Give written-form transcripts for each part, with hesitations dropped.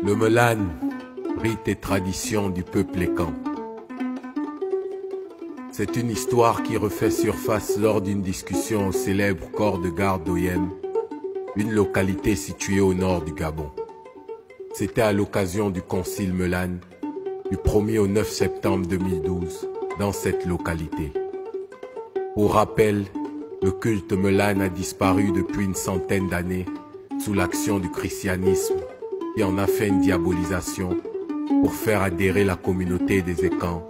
Le Melan, rite et tradition du peuple Ekan. C'est une histoire qui refait surface lors d'une discussion au célèbre corps de garde d'Oyem, une localité située au nord du Gabon. C'était à l'occasion du concile Melan, du 1er au 9 septembre 2012, dans cette localité. Pour rappel, le culte Melan a disparu depuis une centaine d'années sous l'action du christianisme qui en a fait une diabolisation pour faire adhérer la communauté des Ekans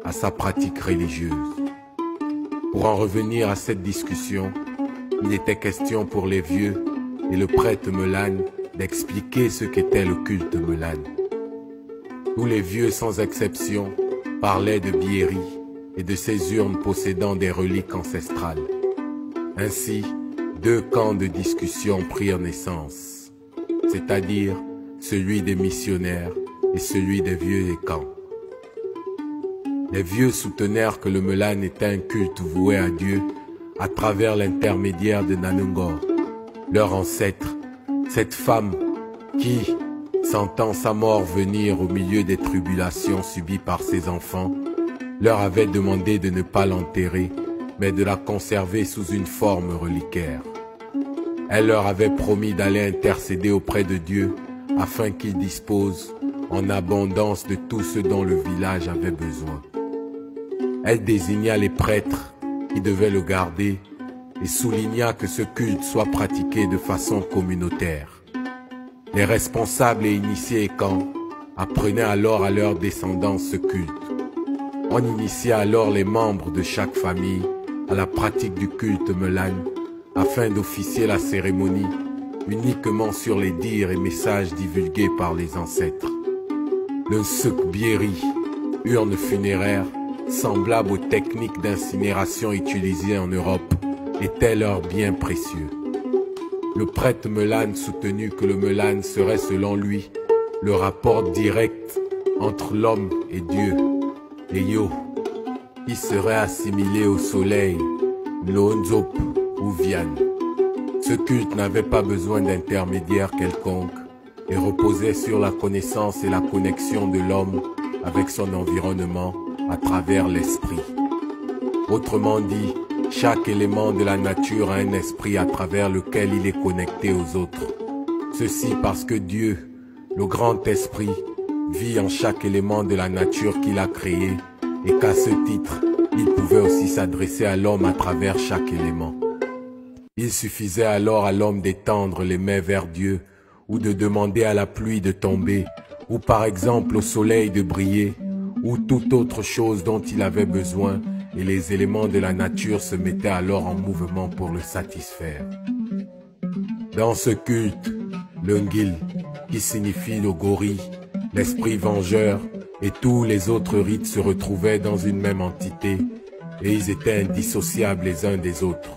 à sa pratique religieuse. Pour en revenir à cette discussion, il était question pour les vieux et le prêtre Melan d'expliquer ce qu'était le culte Melan. Tous les vieux sans exception parlaient de Biéri et de ces urnes possédant des reliques ancestrales. Ainsi, deux camps de discussion prirent naissance, c'est-à-dire celui des missionnaires et celui des vieux Ekans. Les vieux soutenèrent que le Melan était un culte voué à Dieu à travers l'intermédiaire de Nanungor, leur ancêtre, cette femme qui, sentant sa mort venir au milieu des tribulations subies par ses enfants, leur avait demandé de ne pas l'enterrer, mais de la conserver sous une forme reliquaire. Elle leur avait promis d'aller intercéder auprès de Dieu afin qu'il dispose en abondance de tout ce dont le village avait besoin. Elle désigna les prêtres qui devaient le garder et souligna que ce culte soit pratiqué de façon communautaire. Les responsables et initiés Ekans apprenaient alors à leurs descendants ce culte. On initiait alors les membres de chaque famille à la pratique du culte Melan afin d'officier la cérémonie uniquement sur les dires et messages divulgués par les ancêtres. Le Nsuk Biéri, urne funéraire, semblable aux techniques d'incinération utilisées en Europe, était leur bien précieux. Le prêtre Melan soutenu que le Melan serait selon lui le rapport direct entre l'homme et Dieu, Eyo, qui serait assimilé au soleil, Nlonzop ou Vian. Ce culte n'avait pas besoin d'intermédiaire quelconque et reposait sur la connaissance et la connexion de l'homme avec son environnement à travers l'esprit. Autrement dit, chaque élément de la nature a un esprit à travers lequel il est connecté aux autres. Ceci parce que Dieu, le grand esprit, vit en chaque élément de la nature qu'il a créé et qu'à ce titre, il pouvait aussi s'adresser à l'homme à travers chaque élément. Il suffisait alors à l'homme d'étendre les mains vers Dieu ou de demander à la pluie de tomber ou par exemple au soleil de briller ou toute autre chose dont il avait besoin et les éléments de la nature se mettaient alors en mouvement pour le satisfaire. Dans ce culte, le Ngil, qui signifie le gorille, l'esprit vengeur et tous les autres rites se retrouvaient dans une même entité et ils étaient indissociables les uns des autres.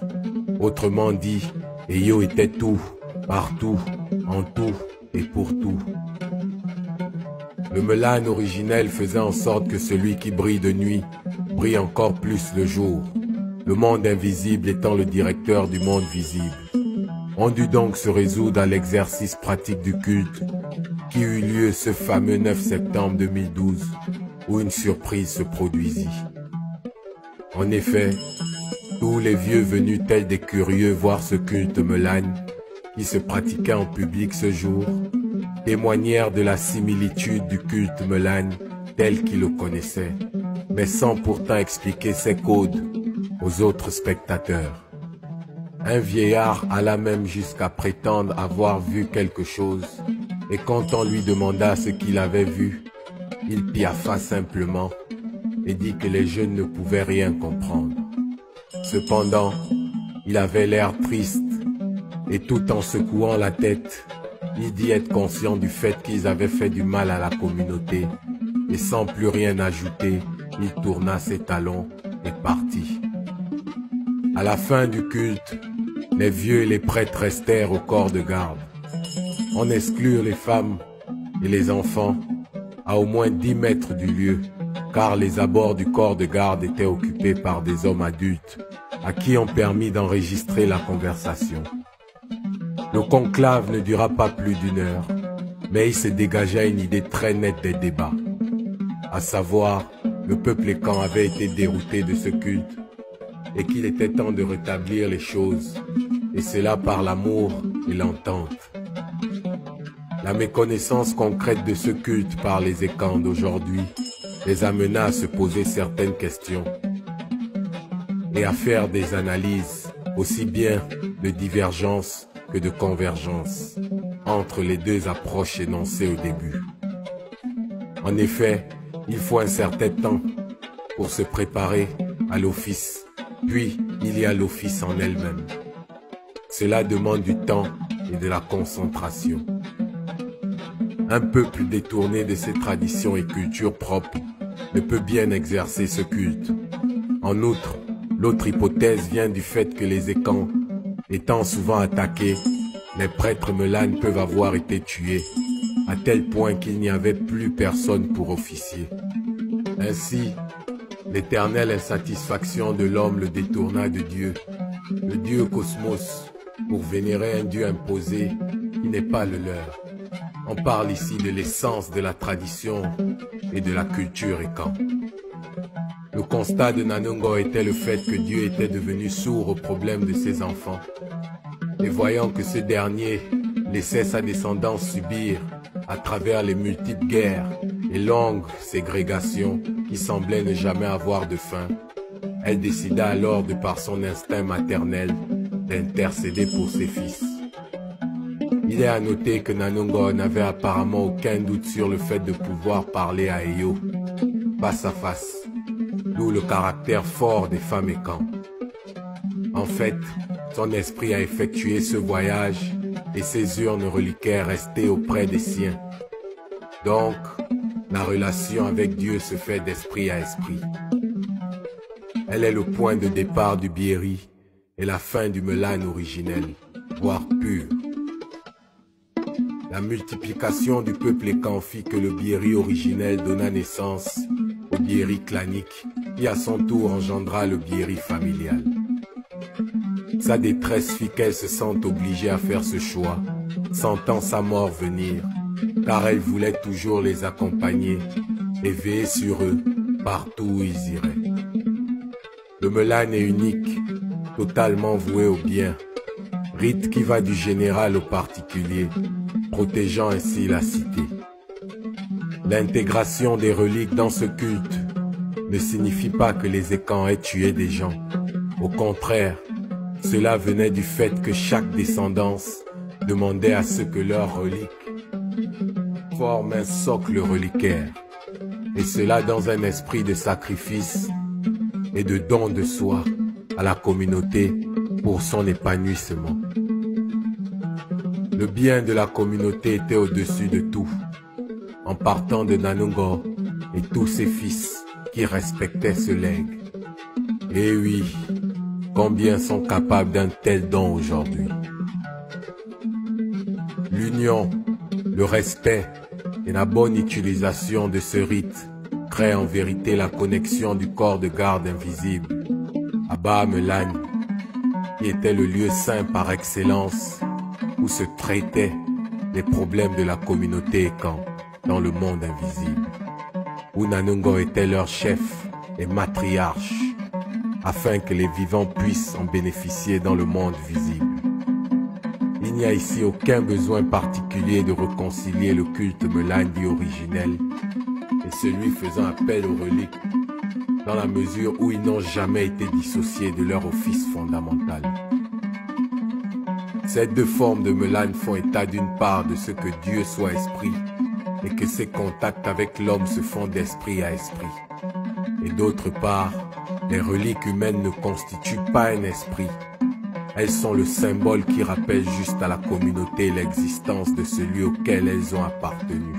Autrement dit, Eyo était tout, partout, en tout et pour tout. Le Melan originel faisait en sorte que celui qui brille de nuit brille encore plus le jour, le monde invisible étant le directeur du monde visible. On dut donc se résoudre à l'exercice pratique du culte qui eut lieu ce fameux 9 septembre 2012 où une surprise se produisit. En effet, tous les vieux venus tels des curieux voir ce culte Melan qui se pratiquait en public ce jour témoignèrent de la similitude du culte Melan tel qu'ils le connaissaient, mais sans pourtant expliquer ses codes aux autres spectateurs. Un vieillard alla même jusqu'à prétendre avoir vu quelque chose, et quand on lui demanda ce qu'il avait vu, il piaffa simplement et dit que les jeunes ne pouvaient rien comprendre. Cependant, il avait l'air triste, et tout en secouant la tête, il dit être conscient du fait qu'ils avaient fait du mal à la communauté, et sans plus rien ajouter, il tourna ses talons et partit. À la fin du culte, les vieux et les prêtres restèrent au corps de garde. On exclut les femmes et les enfants à au moins 10 mètres du lieu, car les abords du corps de garde étaient occupés par des hommes adultes, à qui on permit d'enregistrer la conversation. Le conclave ne dura pas plus d'1 heure, Mais il se dégageait une idée très nette des débats. À savoir, le peuple écan avait été dérouté de ce culte et qu'il était temps de rétablir les choses, et cela par l'amour et l'entente. La méconnaissance concrète de ce culte par les écans d'aujourd'hui les amena à se poser certaines questions et à faire des analyses aussi bien de divergence que de convergence entre les deux approches énoncées au début. En effet, il faut un certain temps pour se préparer à l'office, puis il y a l'office en elle-même. Cela demande du temps et de la concentration. Un peuple détourné de ses traditions et cultures propres ne peut bien exercer ce culte. En outre, l'autre hypothèse vient du fait que les écans, étant souvent attaqués, les prêtres melanes peuvent avoir été tués, à tel point qu'il n'y avait plus personne pour officier. Ainsi, l'éternelle insatisfaction de l'homme le détourna de Dieu, le Dieu cosmos, pour vénérer un Dieu imposé qui n'est pas le leur. On parle ici de l'essence de la tradition et de la culture écan. Le constat de Nanongo était le fait que Dieu était devenu sourd aux problèmes de ses enfants. Et voyant que ce dernier laissait sa descendance subir, à travers les multiples guerres et longues ségrégations qui semblaient ne jamais avoir de fin, elle décida alors de par son instinct maternel d'intercéder pour ses fils. Il est à noter que Nanongo n'avait apparemment aucun doute sur le fait de pouvoir parler à Eyo, face à face, d'où le caractère fort des femmes écans. En fait, son esprit a effectué ce voyage et ses urnes reliquaires restaient auprès des siens. Donc, la relation avec Dieu se fait d'esprit à esprit. Elle est le point de départ du Bieri et la fin du Melan originel, voire pur. La multiplication du peuple écan fit que le Bieri originel donna naissance au Bieri clanique, qui à son tour engendra le Bieri familial. Sa détresse fit qu'elle se sente obligée à faire ce choix, sentant sa mort venir, car elle voulait toujours les accompagner et veiller sur eux partout où ils iraient. Le Melan est unique, totalement voué au bien, rite qui va du général au particulier, protégeant ainsi la cité. L'intégration des reliques dans ce culte ne signifie pas que les écans aient tué des gens. Au contraire, cela venait du fait que chaque descendance demandait à ce que leurs reliques forment un socle reliquaire, et cela dans un esprit de sacrifice et de don de soi à la communauté pour son épanouissement. Le bien de la communauté était au-dessus de tout, en partant de Nanongo et tous ses fils qui respectaient ce legs. Et oui, combien sont capables d'un tel don aujourd'hui? L'union, le respect et la bonne utilisation de ce rite créent en vérité la connexion du corps de garde invisible, Abba Melan, qui était le lieu saint par excellence où se traitaient les problèmes de la communauté écan dans le monde invisible, où Nanongo était leur chef et matriarche, afin que les vivants puissent en bénéficier dans le monde visible. Il n'y a ici aucun besoin particulier de réconcilier le culte Melandi originel et celui faisant appel aux reliques, dans la mesure où ils n'ont jamais été dissociés de leur office fondamental. Ces deux formes de Melan font état d'une part de ce que Dieu soit esprit et que ses contacts avec l'homme se font d'esprit à esprit. Et d'autre part, les reliques humaines ne constituent pas un esprit. Elles sont le symbole qui rappelle juste à la communauté l'existence de celui auquel elles ont appartenu.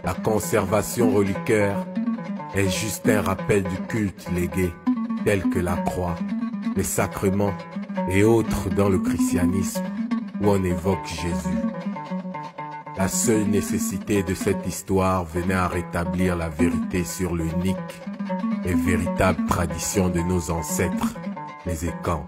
La conservation reliquaire est juste un rappel du culte légué, tel que la croix, les sacrements et autres dans le christianisme où on évoque Jésus. La seule nécessité de cette histoire venait à rétablir la vérité sur l'unique et véritable tradition de nos ancêtres, les écans.